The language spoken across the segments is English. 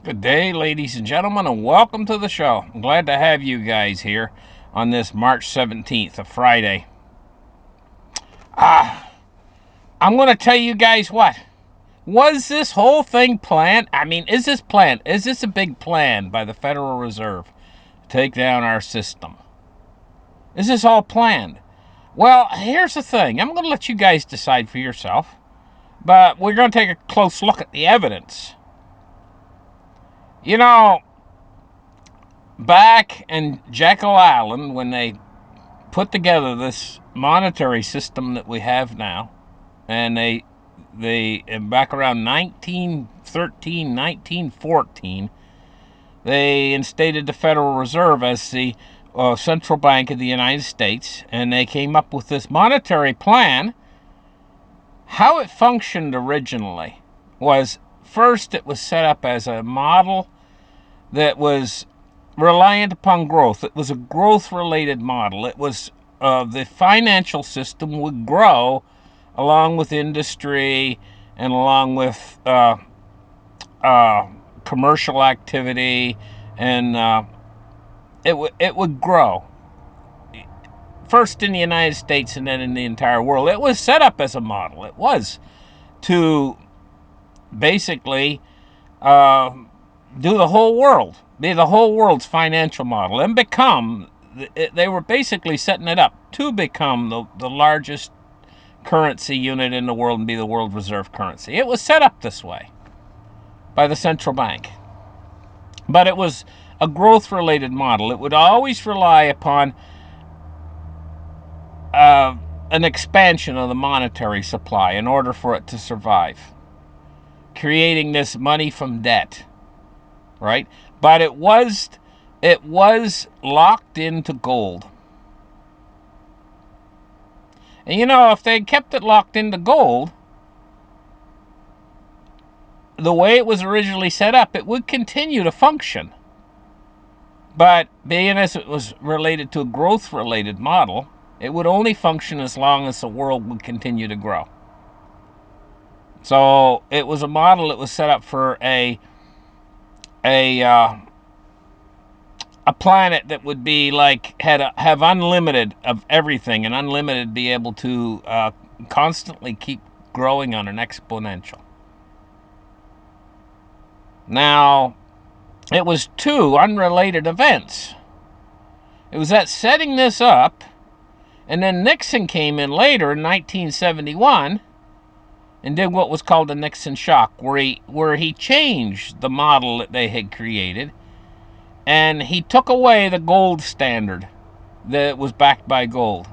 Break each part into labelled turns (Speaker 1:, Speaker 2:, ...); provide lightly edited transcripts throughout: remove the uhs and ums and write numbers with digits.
Speaker 1: Good day, ladies and gentlemen, and welcome to the show. I'm glad to have you guys here on this March 17th, a Friday. I'm going to tell you guys what. Was this whole thing planned? I mean, is this planned? Is this a big plan by the Federal Reserve to take down our system? Is this all planned? Well, here's the thing. I'm going to let you guys decide for yourself, but we're going to take a close look at the evidence. You know, back in Jekyll Island, when they put together this monetary system that we have now, and they back around 1913, 1914, they instated the Federal Reserve as the central bank of the United States, and they came up with this monetary plan. How it functioned originally was, first, it was set up as a model that was reliant upon growth. It was a growth-related model. It was the financial system would grow along with industry and along with commercial activity, and it would grow. First in the United States and then in the entire world. It was set up as a model. It was to basically do the whole world, be the whole world's financial model, and become, they were basically setting it up to become the largest currency unit in the world and be the world reserve currency. It was set up this way by the central bank. But it was a growth-related model. It would always rely upon an expansion of the monetary supply in order for it to survive, creating this money from debt. Right? But it was locked into gold. And you know, if they kept it locked into gold, the way it was originally set up, it would continue to function. But being as it was related to a growth-related model, it would only function as long as the world would continue to grow. So it was a model that was set up for a planet that would be like, have unlimited of everything, and unlimited be able to constantly keep growing on an exponential. Now, it was two unrelated events. It was that setting this up, and then Nixon came in later in 1971 and did what was called the Nixon shock, where he changed the model that they had created, and he took away the gold standard that was backed by gold.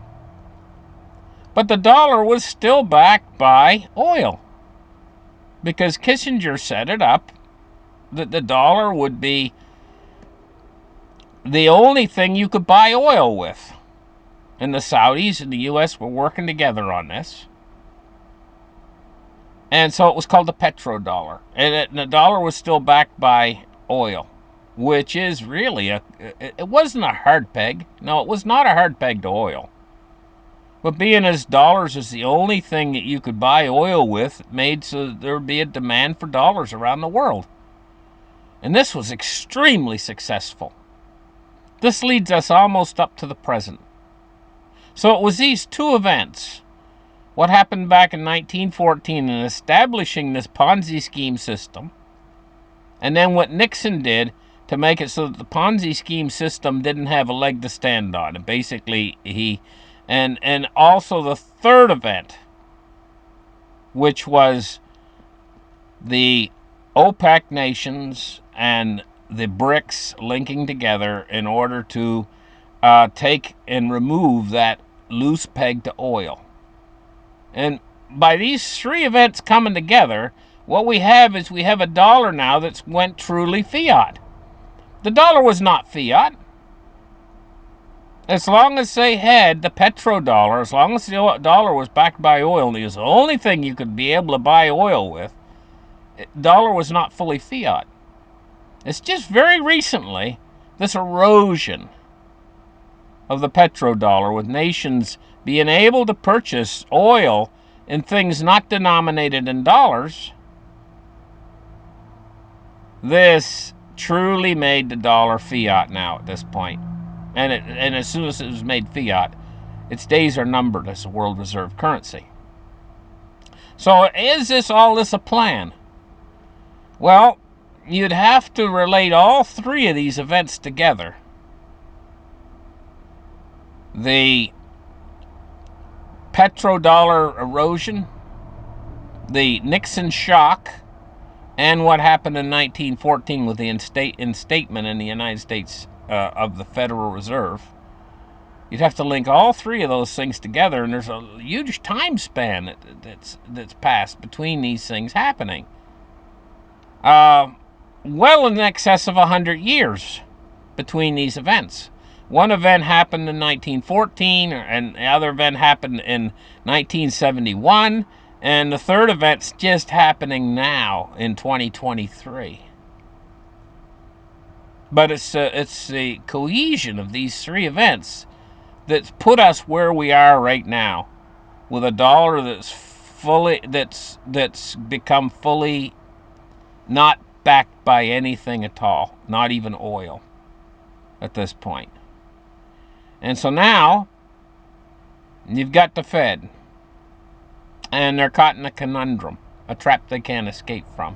Speaker 1: But the dollar was still backed by oil, because Kissinger set it up that the dollar would be the only thing you could buy oil with. And the Saudis and the U.S. were working together on this. And so it was called the petrodollar. And the dollar was still backed by oil, which is really it wasn't a hard peg. No, it was not a hard peg to oil. But being as dollars is the only thing that you could buy oil with, it made so there would be a demand for dollars around the world. And this was extremely successful. This leads us almost up to the present. So it was these two events. What happened back in 1914 in establishing this Ponzi scheme system, and then what Nixon did to make it so that the Ponzi scheme system didn't have a leg to stand on. And basically, and also the third event, which was the OPEC nations and the BRICS linking together in order to take and remove that loose peg to oil. And by these three events coming together, what we have is we have a dollar now that's went truly fiat. The dollar was not fiat. As long as they had the petrodollar, as long as the dollar was backed by oil, and it was the only thing you could be able to buy oil with, the dollar was not fully fiat. It's just very recently, this erosion of the petrodollar, with nations being able to purchase oil in things not denominated in dollars, This truly made the dollar fiat now at this point. And as soon as it was made fiat, its days are numbered as a world reserve currency. So is all this a plan? Well, you'd have to relate all three of these events together. The petrodollar erosion, the Nixon shock, and what happened in 1914 with the instatement in the United States of the Federal Reserve. You'd have to link all three of those things together, and there's a huge time span that's passed between these things happening. Well in excess of 100 years between these events. One event happened in 1914, and the other event happened in 1971, and the third event's just happening now in 2023. But it's the cohesion of these three events that's put us where we are right now, with a dollar that's become fully not backed by anything at all, not even oil at this point. And so now you've got the Fed, and they're caught in a conundrum, a trap they can't escape from.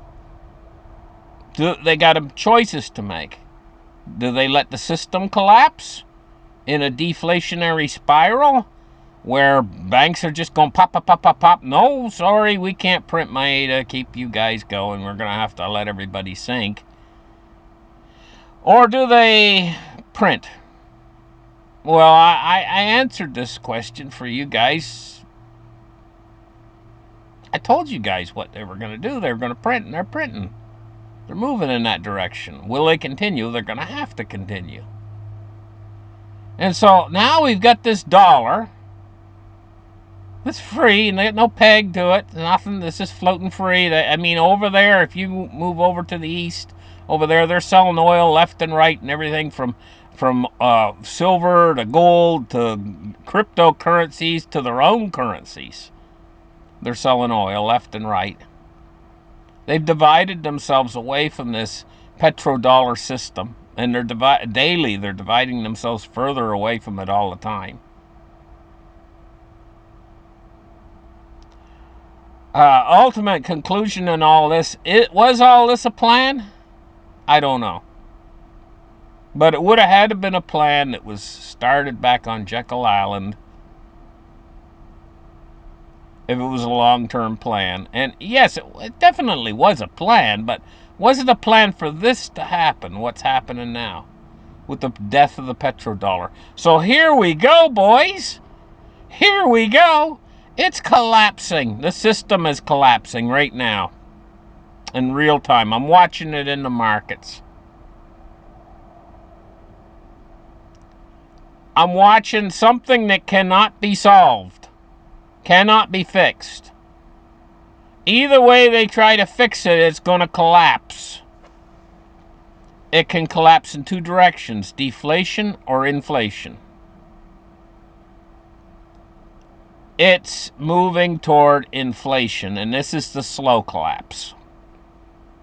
Speaker 1: They got choices to make. Do they let the system collapse in a deflationary spiral where banks are just going pop, pop, pop, pop, pop? No, sorry, we can't print money to keep you guys going. We're going to have to let everybody sink. Or do they print? Well, I answered this question for you guys. I told you guys what they were going to do. They were going to print, and they're printing. They're moving in that direction. Will they continue? They're going to have to continue. And so now we've got this dollar that's free, and they got no peg to it. Nothing. It's just floating free. Over there, if you move over to the east, over there, they're selling oil left and right, and everything from silver to gold to cryptocurrencies to their own currencies. They're selling oil left and right. They've divided themselves away from this petrodollar system, and they're dividing themselves further away from it all the time. Ultimate conclusion in all this, was all this a plan? I don't know. But it would have had to been a plan that was started back on Jekyll Island if it was a long-term plan. And yes, it definitely was a plan, but was it a plan for this to happen, what's happening now, with the death of the petrodollar? So here we go, boys. Here we go. It's collapsing. The system is collapsing right now in real time. I'm watching it in the markets. I'm watching something that cannot be solved, cannot be fixed. Either way they try to fix it, it's going to collapse. It can collapse in two directions, deflation or inflation. It's moving toward inflation, and this is the slow collapse.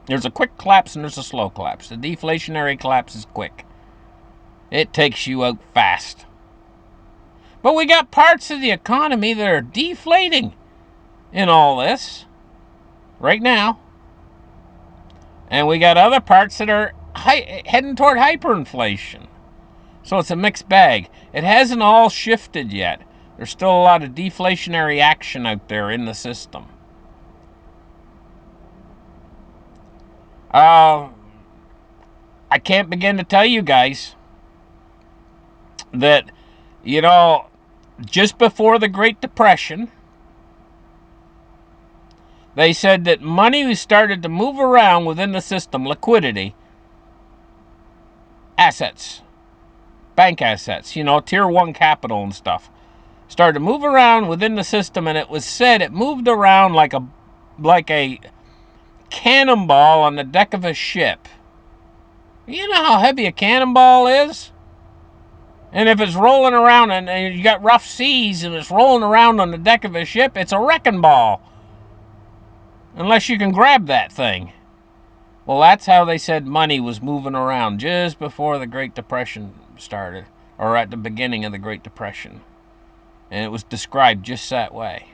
Speaker 1: There's a quick collapse and there's a slow collapse. The deflationary collapse is quick. It takes you out fast. But we got parts of the economy that are deflating in all this right now. And we got other parts that are heading toward hyperinflation. So it's a mixed bag. It hasn't all shifted yet. There's still a lot of deflationary action out there in the system. I can't begin to tell you guys that, just before the Great Depression, they said that money started to move around within the system, liquidity, assets, bank assets, tier 1 capital and stuff, started to move around within the system, and it was said it moved around like a cannonball on the deck of a ship. You know how heavy a cannonball is? And if it's rolling around and you got rough seas and it's rolling around on the deck of a ship, it's a wrecking ball. Unless you can grab that thing. Well, that's how they said money was moving around just before the Great Depression started, or at the beginning of the Great Depression. And it was described just that way.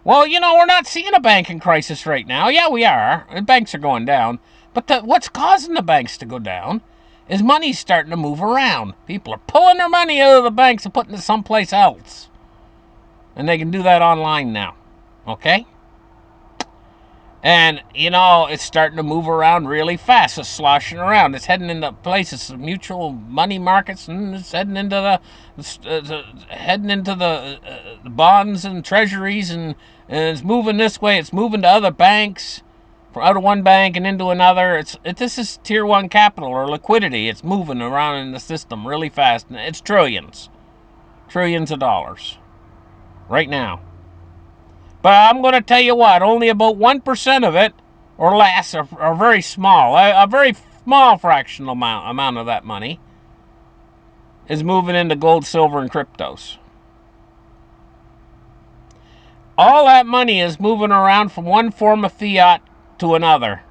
Speaker 1: Well, we're not seeing a banking crisis right now. Yeah, we are. The banks are going down. But what's causing the banks to go down is money's starting to move around. People are pulling their money out of the banks and putting it someplace else. And they can do that online now. Okay? And, it's starting to move around really fast. It's sloshing around. It's heading into places, mutual money markets, and it's heading into the bonds and treasuries, and it's moving this way. It's moving to other banks, from out of one bank and into another. This is tier one capital or liquidity. It's moving around in the system really fast. And it's trillions of dollars right now. But I'm going to tell you what, only about 1% of it, or less, are very small. A very small fractional amount of that money is moving into gold, silver, and cryptos. All that money is moving around from one form of fiat to another.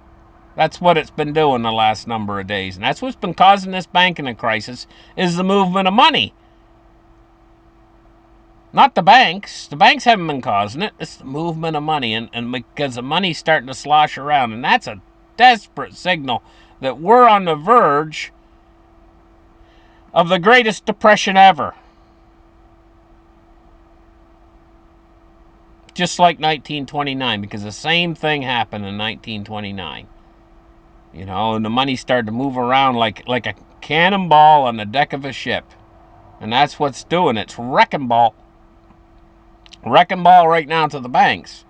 Speaker 1: That's what it's been doing the last number of days. And that's what's been causing this banking crisis, is the movement of money. Not the banks. The banks haven't been causing it. It's the movement of money. And because the money's starting to slosh around. And that's a desperate signal that we're on the verge of the greatest depression ever. Just like 1929. Because the same thing happened in 1929. And the money started to move around like a cannonball on the deck of a ship. And that's what's doing it. It's wrecking ball right now to the banks.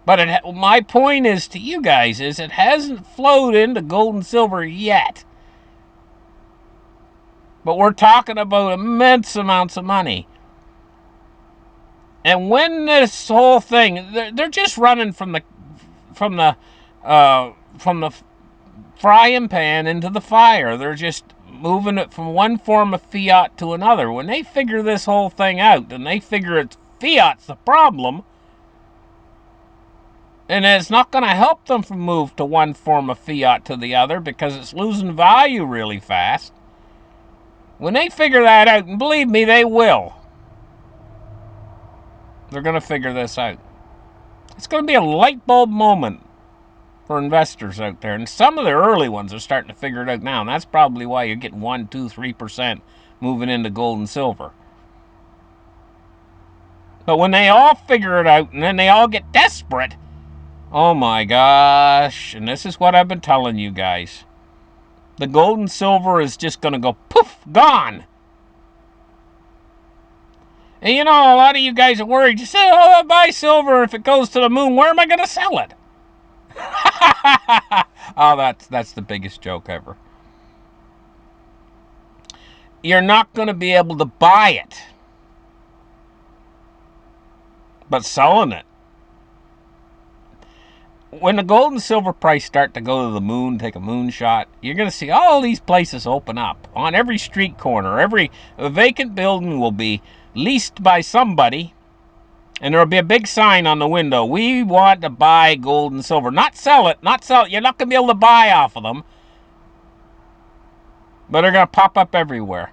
Speaker 1: But my point is to you guys is it hasn't flowed into gold and silver yet. But we're talking about immense amounts of money. And when this whole thing, they're just running from the frying pan into the fire. They're just moving it from one form of fiat to another. When they figure this whole thing out, and they figure fiat's the problem, and it's not going to help them from move to one form of fiat to the other because it's losing value really fast. When they figure that out, and believe me, they will, they're going to figure this out. It's going to be a light bulb moment for investors out there. And some of the early ones are starting to figure it out now. And that's probably why you're getting 1, 2, 3% moving into gold and silver. But when they all figure it out and then they all get desperate, oh my gosh, and this is what I've been telling you guys. The gold and silver is just going to go poof, gone. And a lot of you guys are worried. You say, I'll buy silver if it goes to the moon. Where am I going to sell it? Oh, that's the biggest joke ever. You're not going to be able to buy it. But selling it. When the gold and silver price start to go to the moon, take a moonshot, you're going to see all these places open up. On every street corner, every vacant building will be leased by somebody. And there will be a big sign on the window. We want to buy gold and silver. Not sell it. You're not going to be able to buy off of them. But they're going to pop up everywhere.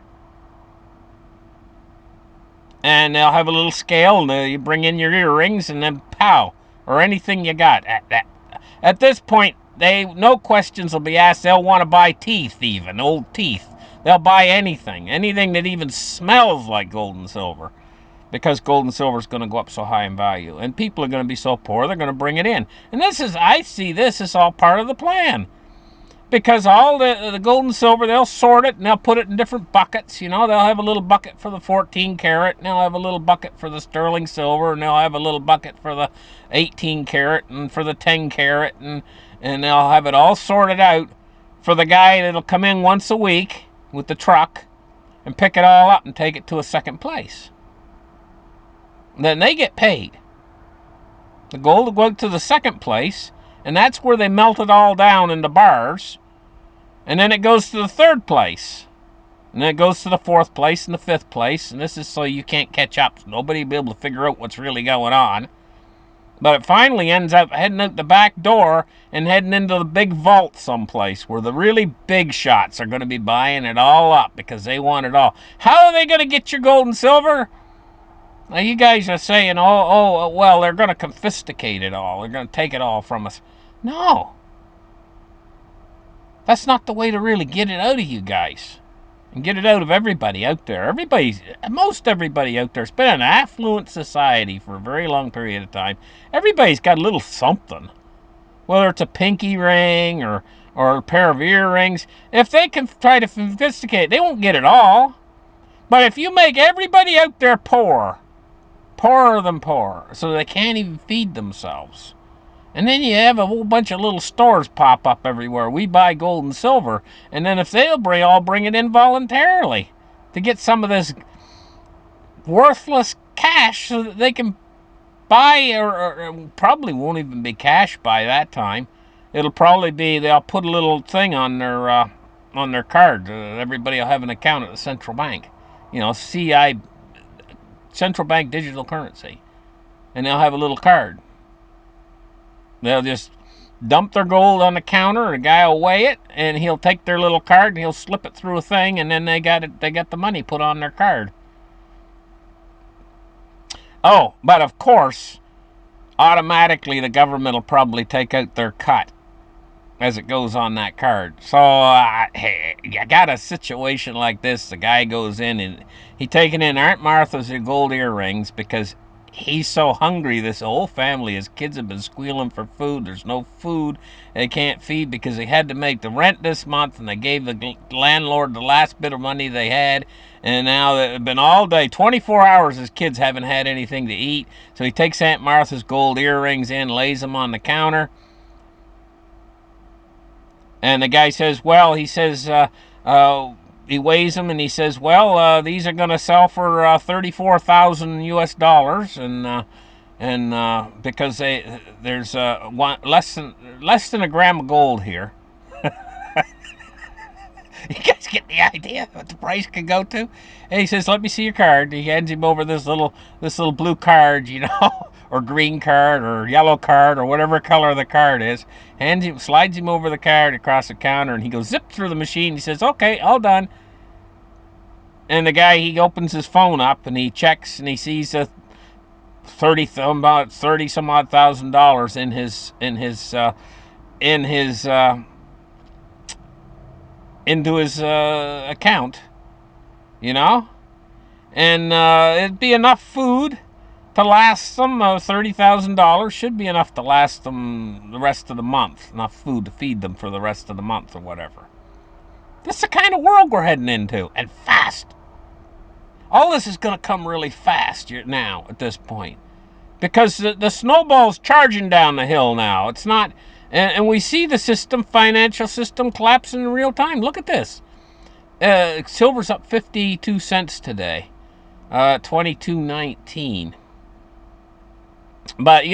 Speaker 1: And they'll have a little scale, and you bring in your earrings, and then pow, or anything you got. At this point, no questions will be asked. They'll want to buy teeth, even old teeth. They'll buy anything that even smells like gold and silver, because gold and silver is going to go up so high in value, and people are going to be so poor they're going to bring it in. And I see this as all part of the plan. Because all the gold and silver, they'll sort it and they'll put it in different buckets. They'll have a little bucket for the 14 karat, and they'll have a little bucket for the sterling silver, and they'll have a little bucket for the 18 karat and for the 10 karat, and they'll have it all sorted out for the guy that'll come in once a week with the truck and pick it all up and take it to a second place. Then they get paid. The gold will go to the second place, and that's where they melt it all down into bars. And then it goes to the third place. And then it goes to the fourth place and the fifth place. And this is so you can't catch up. So nobody will be able to figure out what's really going on. But it finally ends up heading out the back door and heading into the big vault someplace where the really big shots are going to be buying it all up because they want it all. How are they going to get your gold and silver? Now, you guys are saying, well, they're going to confiscate it all. They're going to take it all from us. No. That's not the way to really get it out of you guys. And get it out of everybody out there. Most everybody out there. It's been an affluent society for a very long period of time. Everybody's got a little something. Whether it's a pinky ring or a pair of earrings. If they can try to confiscate it, they won't get it all. But if you make everybody out there poor, poorer than poor, so they can't even feed themselves. And then you have a whole bunch of little stores pop up everywhere. We buy gold and silver. And then if they'll all bring it in voluntarily to get some of this worthless cash so that they can buy, or probably won't even be cash by that time. It'll probably be, they'll put a little thing on their card. Everybody will have an account at the central bank. CI, central bank digital currency. And they'll have a little card. They'll just dump their gold on the counter, a guy will weigh it, and he'll take their little card and he'll slip it through a thing, and then they got the money put on their card. Oh, but of course, automatically the government will probably take out their cut as it goes on that card. So hey, you got a situation like this. The guy goes in and he taking in Aunt Martha's gold earrings because he's so hungry. This whole family, his kids have been squealing for food. There's no food. They can't feed because they had to make the rent this month, and they gave the landlord the last bit of money they had. And now they've been all day, 24 hours, his kids haven't had anything to eat. So he takes Aunt Martha's gold earrings in, lays them on the counter. And the guy says, he weighs them and he says, these are going to sell for 34,000 US dollars, and because there's less than a gram of gold here. You guys get the idea what the price could go to? And he says, "Let me see your card." He hands him over this little blue card, or green card, or yellow card, or whatever color the card is. Slides him over the card across the counter, and he goes zip through the machine. He says, "Okay, all done." And the guy, he opens his phone up and he checks and he sees about $30 some odd thousand dollars in his into his account, and it'd be enough food to last them. $30,000 should be enough to last them the rest of the month. Enough food to feed them for the rest of the month or whatever. This is the kind of world we're heading into, and fast. All this is going to come really fast now at this point, because the snowball's charging down the hill now. It's not, and we see the financial system collapsing in real time. Look at this. Silver's up 52 cents today, 22.19. But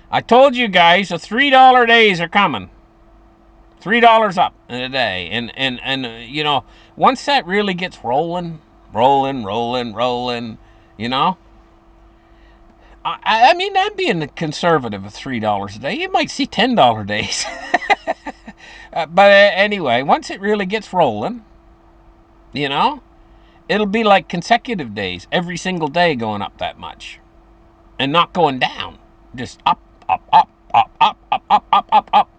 Speaker 1: I told you guys the $3 days are coming. $3 up in a day, and once that really gets rolling. I mean, I'm being conservative at $3 a day. You might see $10 days. But anyway, once it really gets rolling, it'll be like consecutive days, every single day going up that much. And not going down. Just up, up, up, up, up, up, up, up, up, up.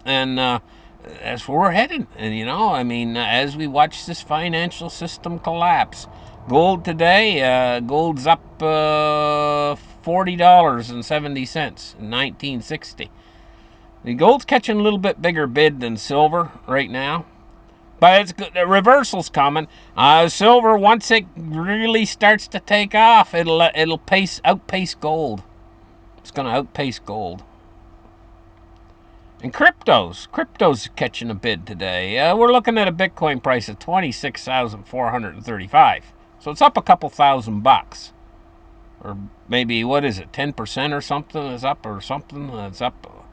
Speaker 1: And that's where we're headed. And, as we watch this financial system collapse, gold today, gold's up $40.70 in 1960. The gold's catching a little bit bigger bid than silver right now. But it's good. The reversal's coming. Silver, once it really starts to take off, it'll outpace gold. It's going to outpace gold. And crypto's catching a bid today. We're looking at a Bitcoin price of 26,435. So it's up a couple $1,000. Or maybe, what is it, 10% or something is up, or something? It's up.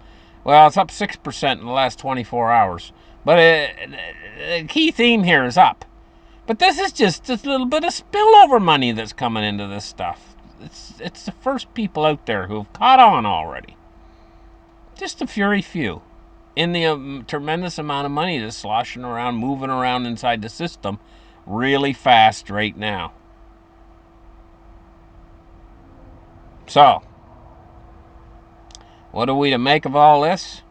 Speaker 1: Well, it's up 6% in the last 24 hours. But the key theme here is up. But this is just a little bit of spillover money that's coming into this stuff. it's the first people out there who have caught on already. Just a very few. In the tremendous amount of money that's sloshing around, moving around inside the system really fast right now. So, what are we to make of all this?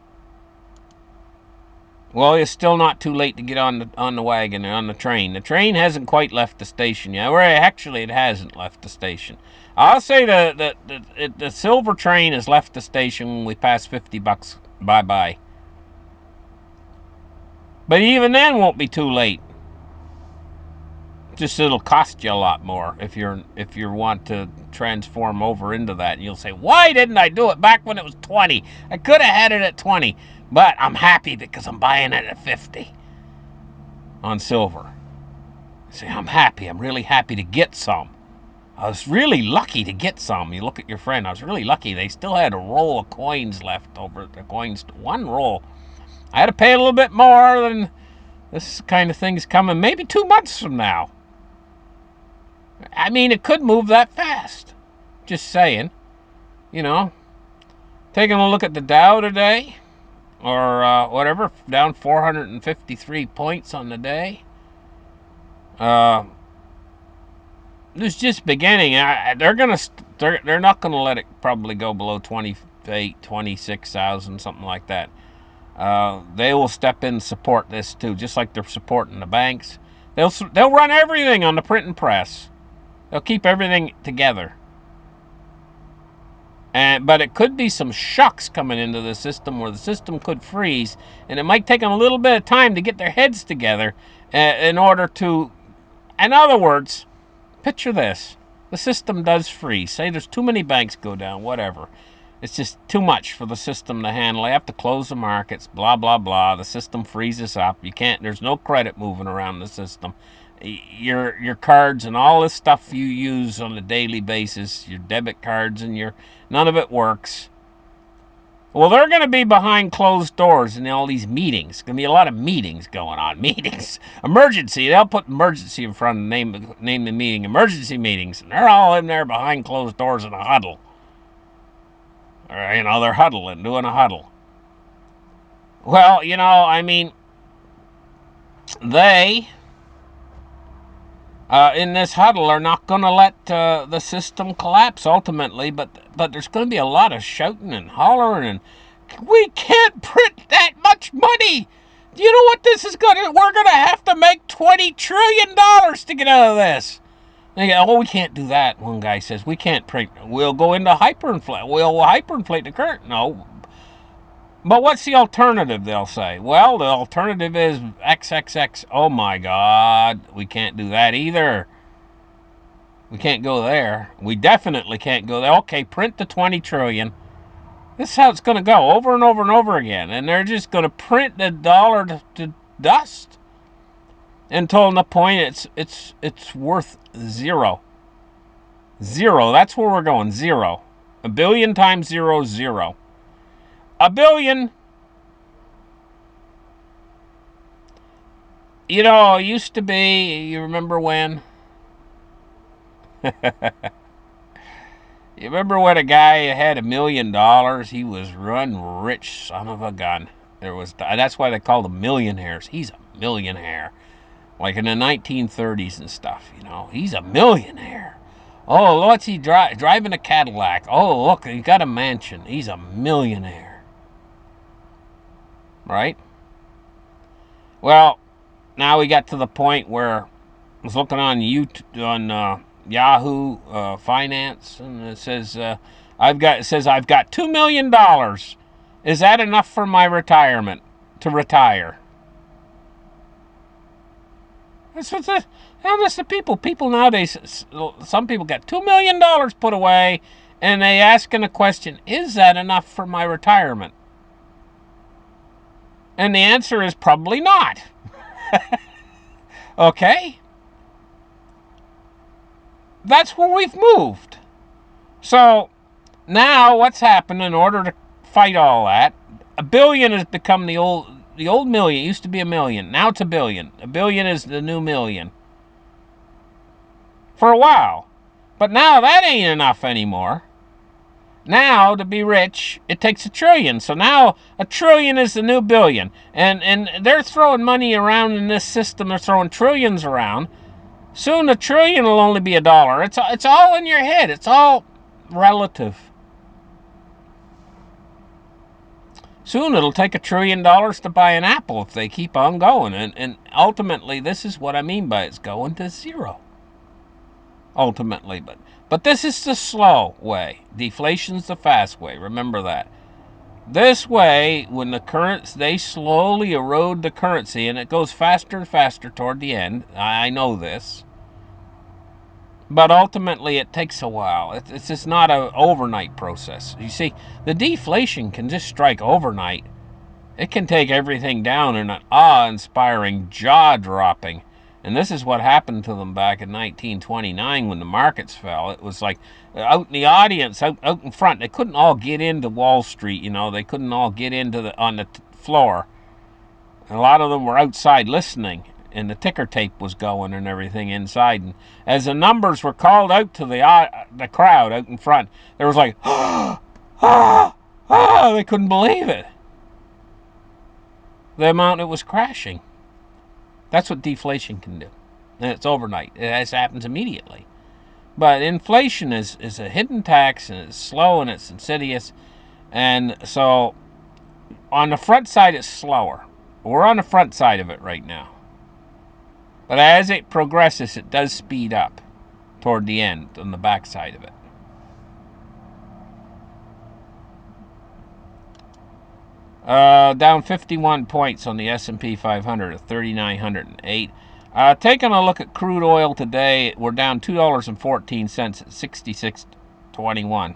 Speaker 1: Well, it's still not too late to get on the wagon, on the train. The train hasn't quite left the station yet. Or actually, it hasn't left the station. I'll say the silver train has left the station when we pass $50. Bye-bye. But even then won't be too late. Just it'll cost you a lot more if you want to transform over into that. And you'll say, why didn't I do it back when it was 20? I could have had it at 20. But I'm happy because I'm buying it at 50 on silver. See, I'm happy. I'm really happy to get some. I was really lucky to get some. You look at your friend. I was really lucky. They still had a roll of coins left over. The coins, one roll. I had to pay a little bit more than this kind of thing's coming. Maybe 2 months from now. I mean, it could move that fast. Just saying. You know. Taking a look at the Dow today. Or whatever, down 453 points on the day. It's just beginning. They're not gonna let it probably go below 28, 26,000, something like that. They will step in and support this too, just like they're supporting the banks. They'll run everything on the printing press. They'll keep everything together. But it could be some shocks coming into the system where the system could freeze, and it might take them a little bit of time to get their heads together in order to... In other words, picture this. The system does freeze. Say there's too many banks go down, whatever. It's just too much for the system to handle. They have to close the markets, blah, blah, blah. The system freezes up. There's no credit moving around the system. Your cards and all this stuff you use on a daily basis, your debit cards and none of it works. Well, they're going to be behind closed doors in all these meetings. Going to be a lot of meetings going on. Meetings. Emergency. They'll put emergency in front of name the meeting. Emergency meetings. And they're all in there behind closed doors in a huddle. Or, they're huddling, doing a huddle. Well, I mean, they... in this huddle are not going to let the system collapse ultimately, but there's going to be a lot of shouting and hollering and we can't print that much money. Do you know what this is going to... We're going to have to make $20 trillion to get out of this. They go, oh, we can't do that. One guy says, we can't print. We'll go into hyperinflation. We'll hyperinflate the current. No. But what's the alternative, they'll say? Well, the alternative is XXX. Oh, my God. We can't do that either. We can't go there. We definitely can't go there. Okay, print the 20 trillion. This is how it's going to go over and over and over again. And they're just going to print the dollar to dust until the point it's worth zero. Zero. That's where we're going. Zero. A billion times zero, zero. A billion. It used to be, you remember when? You remember when a guy had $1 million? He was run rich son of a gun. That's why they called them millionaires. He's a millionaire. Like in the 1930s and stuff, He's a millionaire. Oh, what's he driving a Cadillac? Oh, look, he got a mansion. He's a millionaire. Right? Well, now we got to the point where I was looking on YouTube, on Yahoo Finance, and it says I've got $2 million. Is that enough for my retirement to retire? That's the people. People nowadays, some people got $2 million put away, and they asking the question, is that enough for my retirement? And the answer is probably not. Okay? That's where we've moved. So, now what's happened in order to fight all that? $1 billion has become the old million. It used to be $1 million. Now it's $1 billion. $1 billion is the new million. For a while. But now that ain't enough anymore. Now, to be rich, it takes $1 trillion. So now $1 trillion is the new billion. And they're throwing money around in this system. They're throwing trillions around. Soon $1 trillion will only be $1. It's all in your head. It's all relative. Soon it'll take $1 trillion to buy an apple if they keep on going. And ultimately, this is what I mean by it's going to zero. Ultimately, but this is the slow way. Deflation's the fast way. Remember that. This way, when they slowly erode the currency, and it goes faster and faster toward the end. I know this. But ultimately, it takes a while. It's just not an overnight process. You see, the deflation can just strike overnight. It can take everything down in an awe-inspiring, jaw-dropping. And this is what happened to them back in 1929 when the markets fell. It was like out in the audience, out in front, they couldn't all get into Wall Street, They couldn't all get on the floor. And a lot of them were outside listening, and the ticker tape was going and everything inside. And as the numbers were called out to the crowd out in front, there was like, they couldn't believe it. The amount it was crashing. That's what deflation can do. And it's overnight. It happens immediately. But inflation is a hidden tax, and it's slow and it's insidious. And so on the front side, it's slower. We're on the front side of it right now. But as it progresses, it does speed up toward the end on the back side of it. Down 51 points on the S&P 500 at 3,908. Taking a look at crude oil today, we're down $2.14 at 66.21.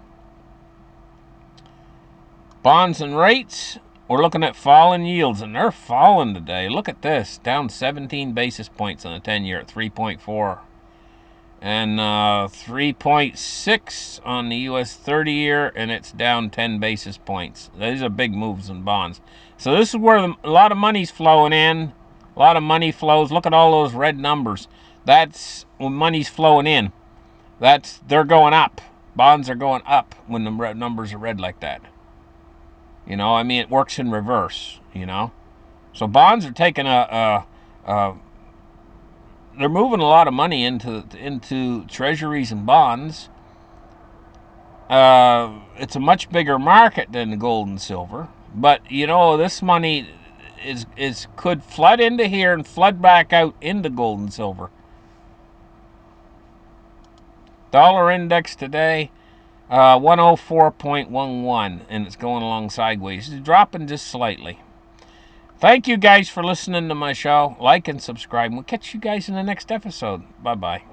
Speaker 1: Bonds and rates, we're looking at falling yields, and they're falling today. Look at this, down 17 basis points on the 10-year at 3.4. And 3.6 on the U.S. 30-year, and it's down 10 basis points. These are big moves in bonds. So this is where a lot of money's flowing in. A lot of money flows. Look at all those red numbers. That's when money's flowing in. They're going up. Bonds are going up when the numbers are red like that. It works in reverse, So bonds are taking they're moving a lot of money into treasuries and bonds. It's a much bigger market than the gold and silver, but this money could flood into here and flood back out into gold and silver. Dollar index today, 104.11, and it's going along sideways. It's dropping just slightly. Thank you guys for listening to my show. Like and subscribe. We'll catch you guys in the next episode. Bye-bye.